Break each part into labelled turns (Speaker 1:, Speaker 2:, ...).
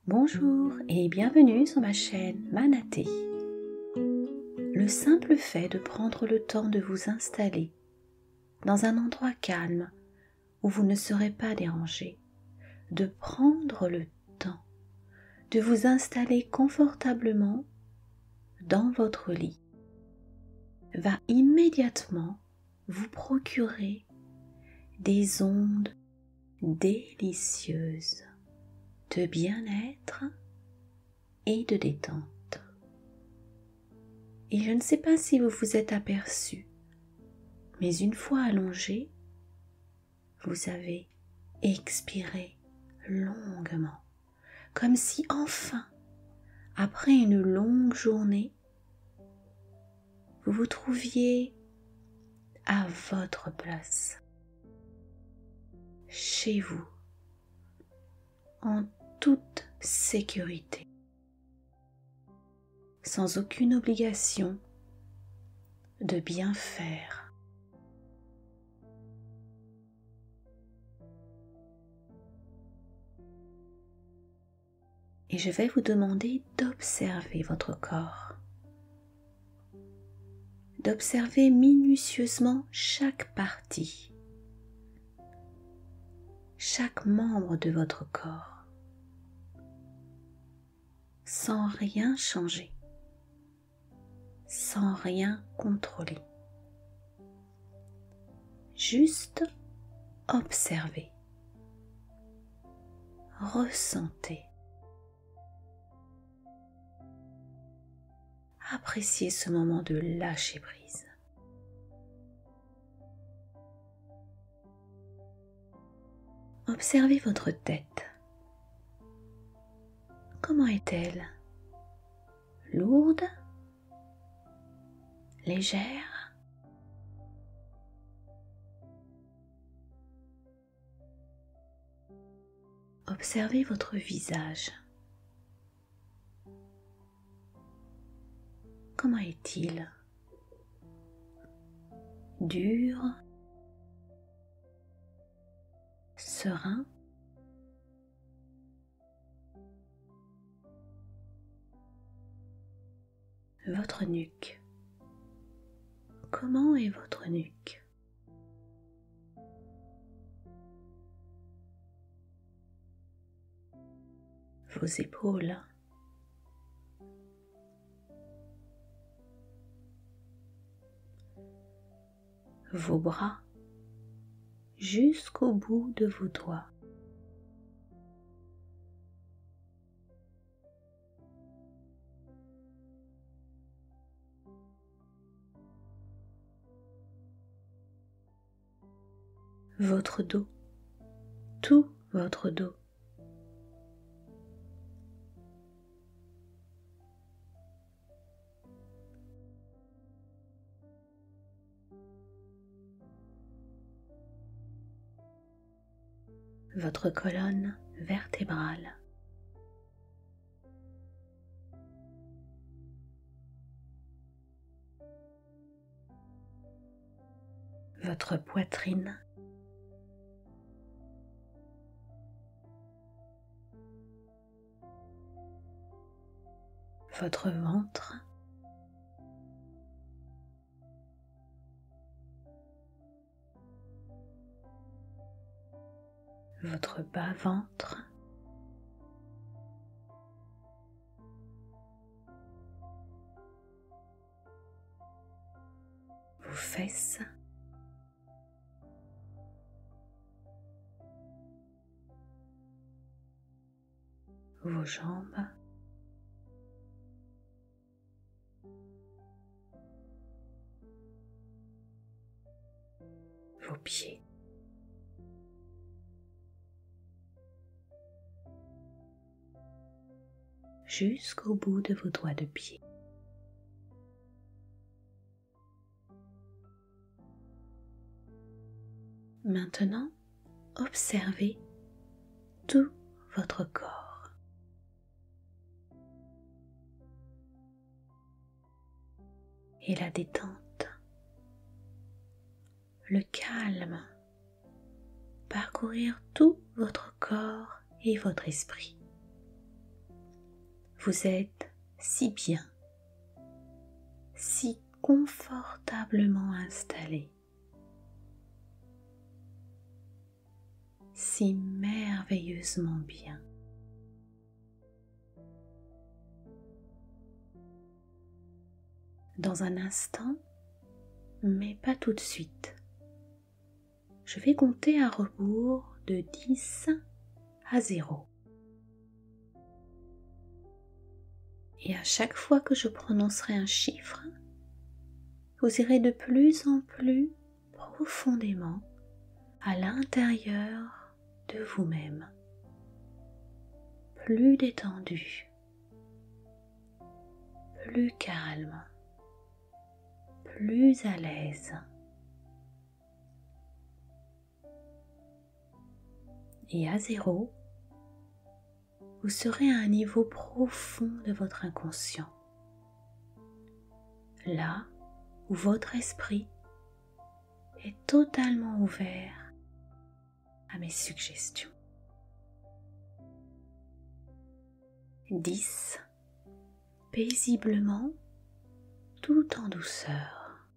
Speaker 1: Bonjour et bienvenue sur ma chaîne Manaté. Le simple fait de prendre le temps de vous installer dans un endroit calme où vous ne serez pas dérangé, de prendre le temps de vous installer confortablement dans votre lit, va immédiatement vous procurer des ondes délicieuses de bien-être et de détente. Et je ne sais pas si vous vous êtes aperçu, mais une fois allongé, vous avez expiré longuement, comme si enfin, après une longue journée, vous vous trouviez à votre place, chez vous, en toute sécurité, sans aucune obligation de bien faire. Et je vais vous demander d'observer votre corps, d'observer minutieusement chaque partie, chaque membre de votre corps, sans rien changer, sans rien contrôler. Juste observer, ressentez, appréciez ce moment de lâcher prise. Observez votre tête. Comment est-elle? Lourde? Légère? Observez votre visage. Comment est-il? Dur? Serein? Votre nuque. Comment est votre nuque? Vos épaules. Vos bras jusqu'au bout de vos doigts. Votre dos, tout votre dos. Votre colonne vertébrale. Votre poitrine. Votre ventre. Votre bas-ventre. Vos fesses. Vos jambes. Vos pieds. Jusqu'au bout de vos doigts de pied. Maintenant, observez tout votre corps. Et la détente, le calme, parcourir tout votre corps et votre esprit. Vous êtes si bien, si confortablement installé, si merveilleusement bien. Dans un instant, mais pas tout de suite, je vais compter à rebours de 10 à 0. Et à chaque fois que je prononcerai un chiffre, vous irez de plus en plus profondément à l'intérieur de vous-même, plus détendu, plus calme, plus à l'aise. Et à 0, vous serez à un niveau profond de votre inconscient, là où votre esprit est totalement ouvert à mes suggestions. 10, paisiblement, tout en douceur.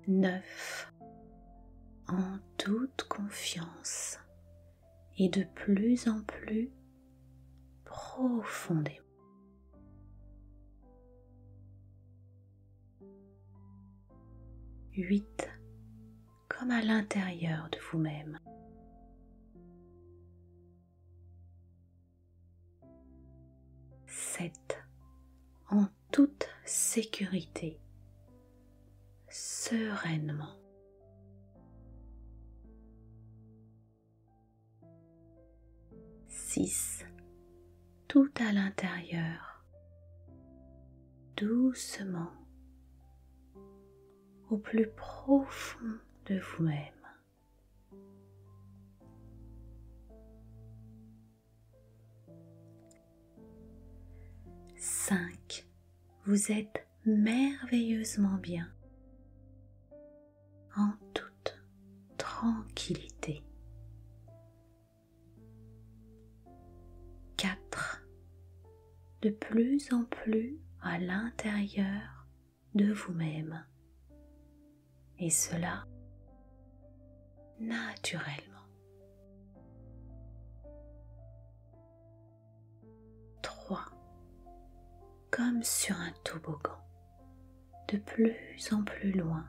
Speaker 1: 9, en toute confiance et de plus en plus profondément. 8, comme à l'intérieur de vous-même. 7, en toute sécurité, sereinement. 6, tout à l'intérieur, doucement, au plus profond de vous-même. 5, vous êtes merveilleusement bien, en toute tranquillité. 4, de plus en plus à l'intérieur de vous-même, et cela naturellement. 3, comme sur un toboggan, de plus en plus loin,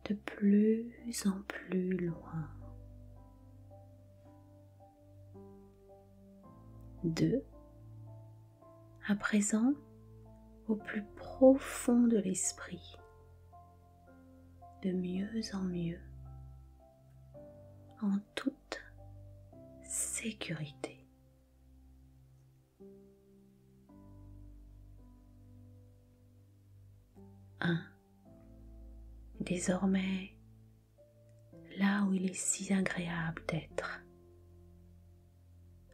Speaker 1: de plus en plus loin. 2, à présent, au plus profond de l'esprit, de mieux en mieux, en toute sécurité. 1, désormais, là où il est si agréable d'être,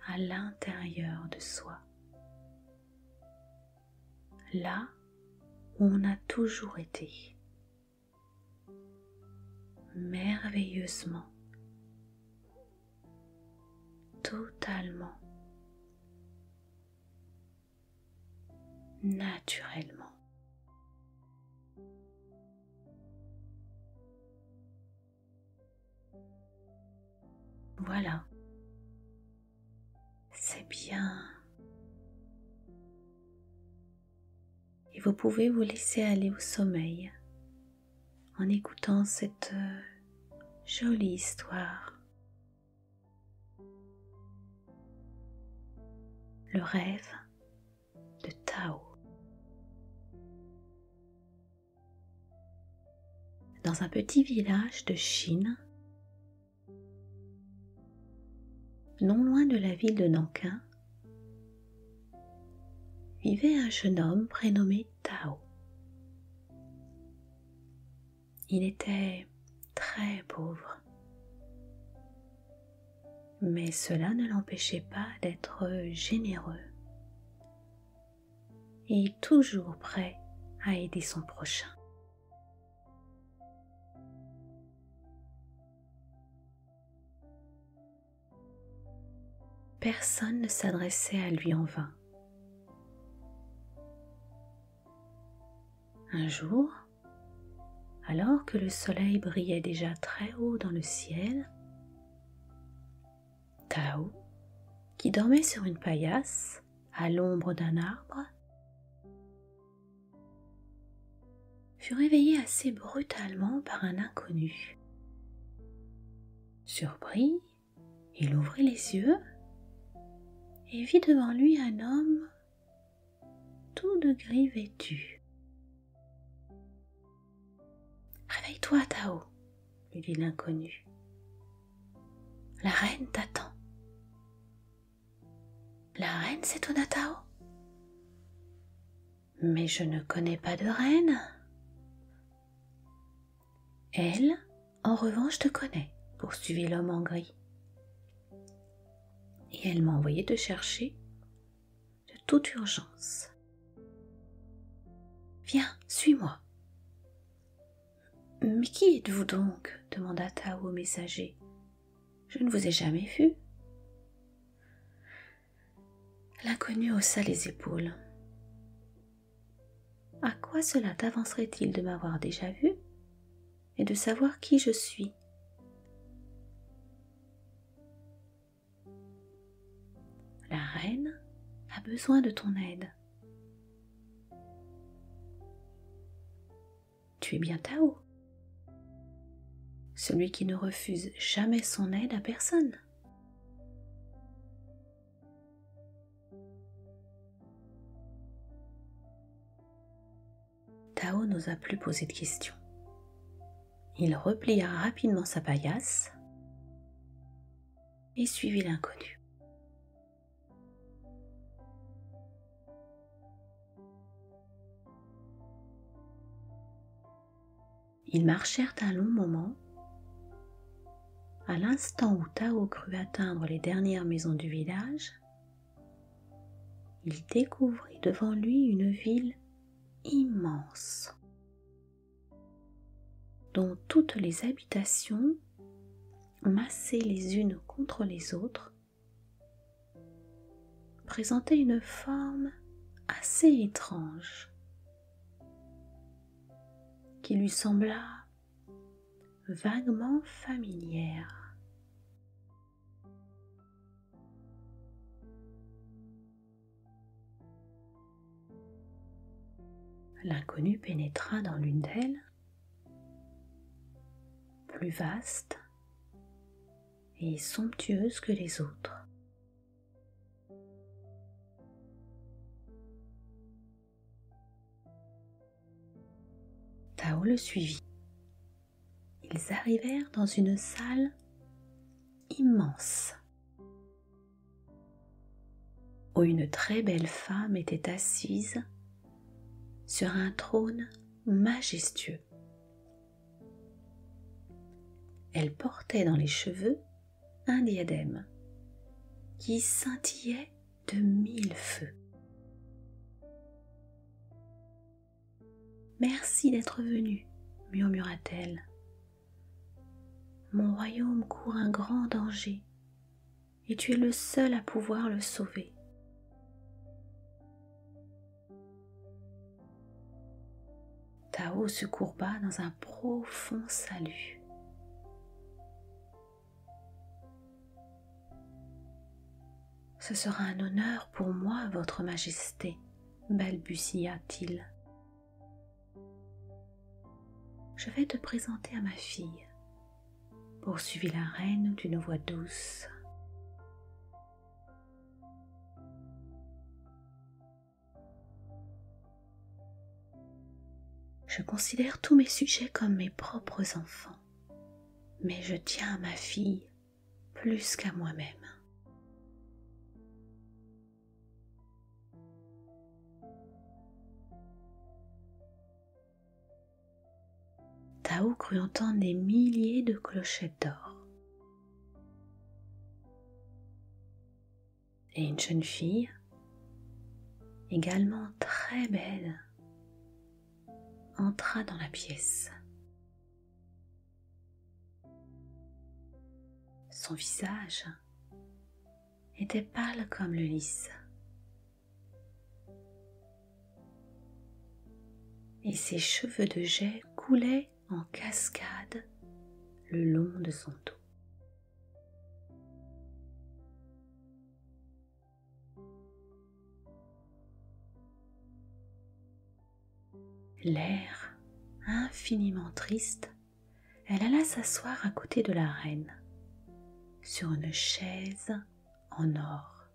Speaker 1: à l'intérieur de soi, là où on a toujours été, merveilleusement, totalement, naturellement. Voilà, c'est bien. Et vous pouvez vous laisser aller au sommeil en écoutant cette jolie histoire. Le rêve de Tao. Dans un petit village de Chine, non loin de la ville de Nankin, vivait un jeune homme prénommé Tao. Il était très pauvre, mais cela ne l'empêchait pas d'être généreux et toujours prêt à aider son prochain. personne ne s'adressait à lui en vain. Un jour, alors que le soleil brillait déjà très haut dans le ciel, Tao, qui dormait sur une paillasse à l'ombre d'un arbre, fut réveillé assez brutalement par un inconnu. Surpris, il ouvrit les yeux et vit devant lui un homme tout de gris vêtu. « Réveille-toi, Tao, » lui dit l'inconnu. « La reine t'attend. »« La reine s'étonna Tao. « Mais je ne connais pas de reine. »« Elle, en revanche, te connaît, » poursuivit l'homme en gris. « Et elle m'a envoyé te chercher de toute urgence. Viens, suis-moi. »« Mais qui êtes-vous donc ?» demanda Tao au messager. « Je ne vous ai jamais vu. » L'inconnu haussa les épaules. « À quoi cela t'avancerait-il de m'avoir déjà vu et de savoir qui je suis ? » La reine a besoin de ton aide. Tu es bien Tao, celui qui ne refuse jamais son aide à personne. Tao n'osa plus poser de questions. Il replia rapidement sa paillasse et suivit l'inconnu. Ils marchèrent un long moment. À l'instant où Tao crut atteindre les dernières maisons du village, il découvrit devant lui une ville immense, dont toutes les habitations, massées les unes contre les autres, présentaient une forme assez étrange qui lui sembla vaguement familière. L'inconnu pénétra dans l'une d'elles, plus vaste et somptueuse que les autres. Tao le suivit. Ils arrivèrent dans une salle immense où une très belle femme était assise sur un trône majestueux. Elle portait dans les cheveux un diadème qui scintillait de 1000 feux. « Merci d'être venu, » murmura-t-elle. « Mon royaume court un grand danger et tu es le seul à pouvoir le sauver. » Tao se courba dans un profond salut. « Ce sera un honneur pour moi, votre majesté, » balbutia-t-il. « Je vais te présenter à ma fille, » poursuivit la reine d'une voix douce. Je considère tous mes sujets comme mes propres enfants, mais je tiens à ma fille plus qu'à moi-même. Tao crut entendre des milliers de clochettes d'or. Et une jeune fille, également très belle, entra dans la pièce. Son visage était pâle comme le lys. Et ses cheveux de jais coulaient en cascade le long de son dos. L'air infiniment triste, elle alla s'asseoir à côté de la reine, sur une chaise en or.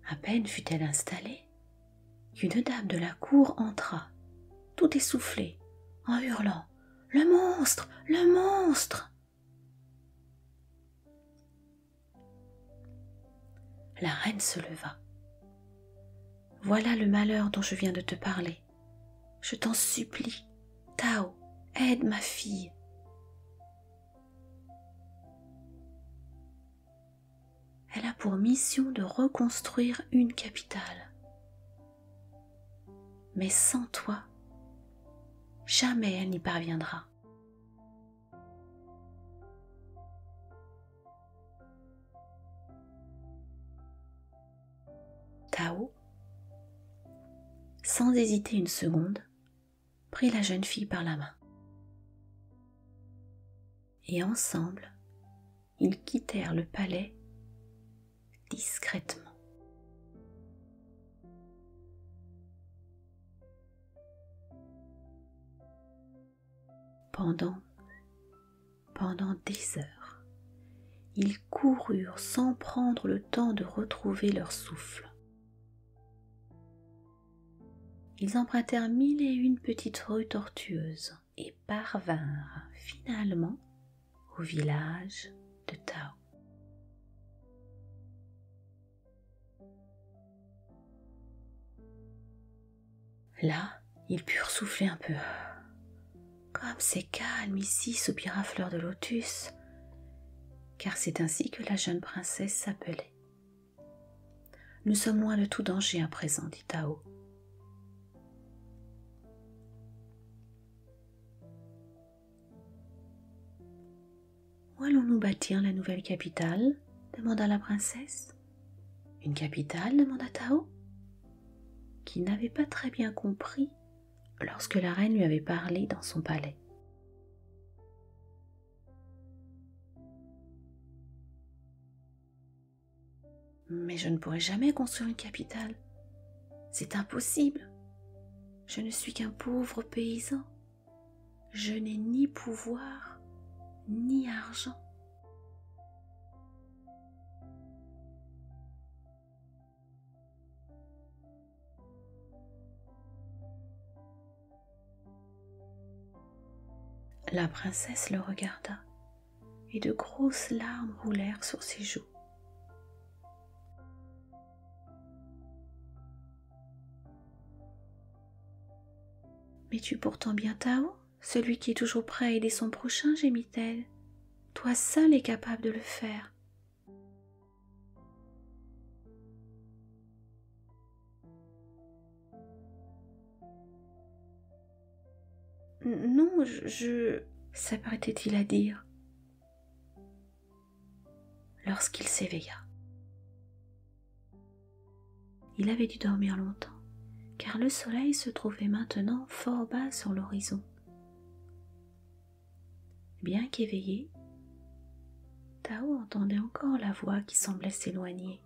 Speaker 1: À peine fut-elle installée qu'une dame de la cour entra, tout essoufflée, en hurlant « Le monstre! Le monstre !» La reine se leva. « Voilà le malheur dont je viens de te parler. Je t'en supplie, Tao, aide ma fille. » Elle a pour mission de reconstruire une capitale. Mais sans toi, jamais elle n'y parviendra. Tao, sans hésiter une seconde, prit la jeune fille par la main. Et ensemble, ils quittèrent le palais discrètement. Pendant des heures, ils coururent sans prendre le temps de retrouver leur souffle. Ils empruntèrent 1001 petites rues tortueuses et parvinrent finalement au village de Tao. Là, ils purent souffler un peu. « Comme c'est calme ici, » soupira Fleur de Lotus, car c'est ainsi que la jeune princesse s'appelait. « Nous sommes loin de tout danger à présent, » dit Tao. « Où allons-nous bâtir la nouvelle capitale ?» demanda la princesse. « Une capitale ?» demanda Tao, qui n'avait pas très bien compris lorsque la reine lui avait parlé dans son palais. « Mais je ne pourrai jamais construire une capitale. C'est impossible. Je ne suis qu'un pauvre paysan. Je n'ai ni pouvoir, ni argent. » La princesse le regarda et de grosses larmes roulèrent sur ses joues. « Mais tu es pourtant bien Tao, celui qui est toujours prêt à aider son prochain, » gémit-elle. « Toi seul es capable de le faire. » « Non, je... » s'apprêtait-il à dire, lorsqu'il s'éveilla. Il avait dû dormir longtemps, car le soleil se trouvait maintenant fort bas sur l'horizon. Bien qu'éveillé, Tao entendait encore la voix qui semblait s'éloigner.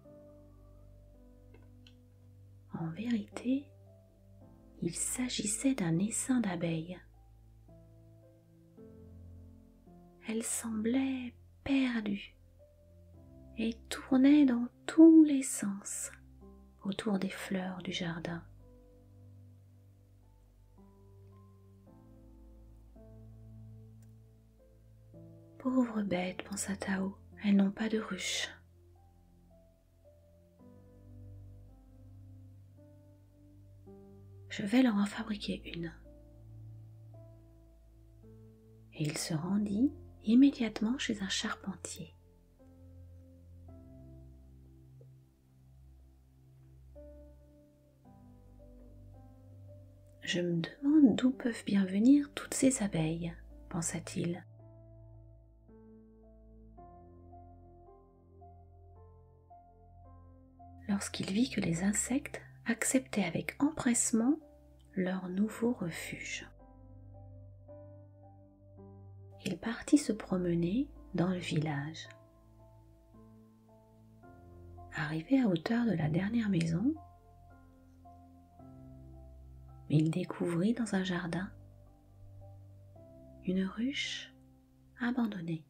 Speaker 1: En vérité, il s'agissait d'un essaim d'abeilles. Elle semblait perdue et tournait dans tous les sens autour des fleurs du jardin. Pauvres bêtes, pensa Tao, elles n'ont pas de ruche. Je vais leur en fabriquer une. Et il se rendit immédiatement chez un charpentier. Je me demande d'où peuvent bien venir toutes ces abeilles, pensa-t-il. lorsqu'il vit que les insectes acceptaient avec empressement leur nouveau refuge. Il partit se promener dans le village. Arrivé à hauteur de la dernière maison, il découvrit dans un jardin une ruche abandonnée.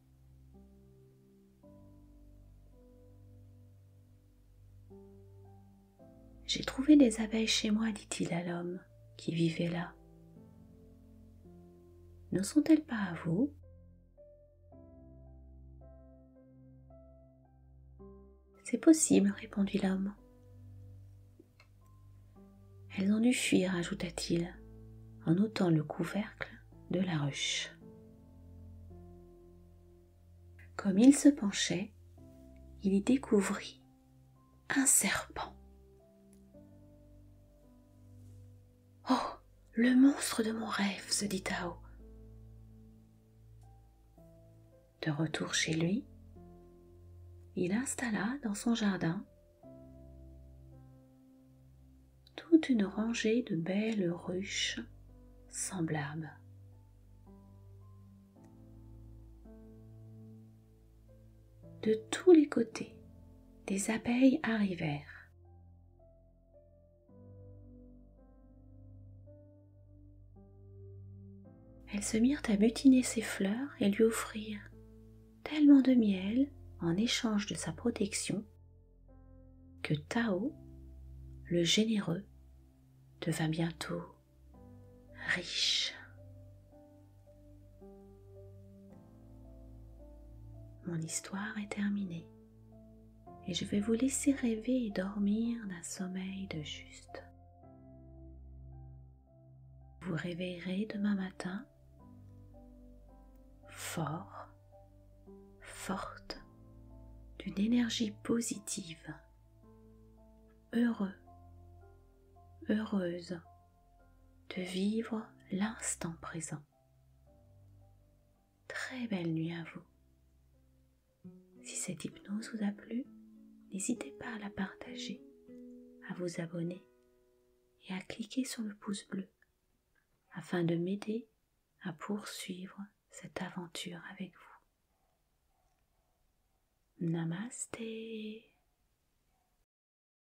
Speaker 1: « J'ai trouvé des abeilles chez moi, dit-il à l'homme qui vivait là. Ne sont-elles pas à vous ? » C'est possible, répondit l'homme. Elles ont dû fuir, ajouta-t-il, en ôtant le couvercle de la ruche. Comme il se penchait, il y découvrit un serpent. « Oh, le monstre de mon rêve !» se dit Tao. De retour chez lui, il installa dans son jardin toute une rangée de belles ruches semblables. De tous les côtés, des abeilles arrivèrent. Elles se mirent à butiner ses fleurs et lui offrirent tellement de miel en échange de sa protection que Tao, le généreux, devint bientôt riche. Mon histoire est terminée et je vais vous laisser rêver et dormir d'un sommeil de juste. Vous réveillerez demain matin fort, forte, d'une énergie positive, heureux, heureuse de vivre l'instant présent. Très belle nuit à vous. Si cette hypnose vous a plu, n'hésitez pas à la partager, à vous abonner et à cliquer sur le pouce bleu afin de m'aider à poursuivre cette aventure avec vous. Namasté.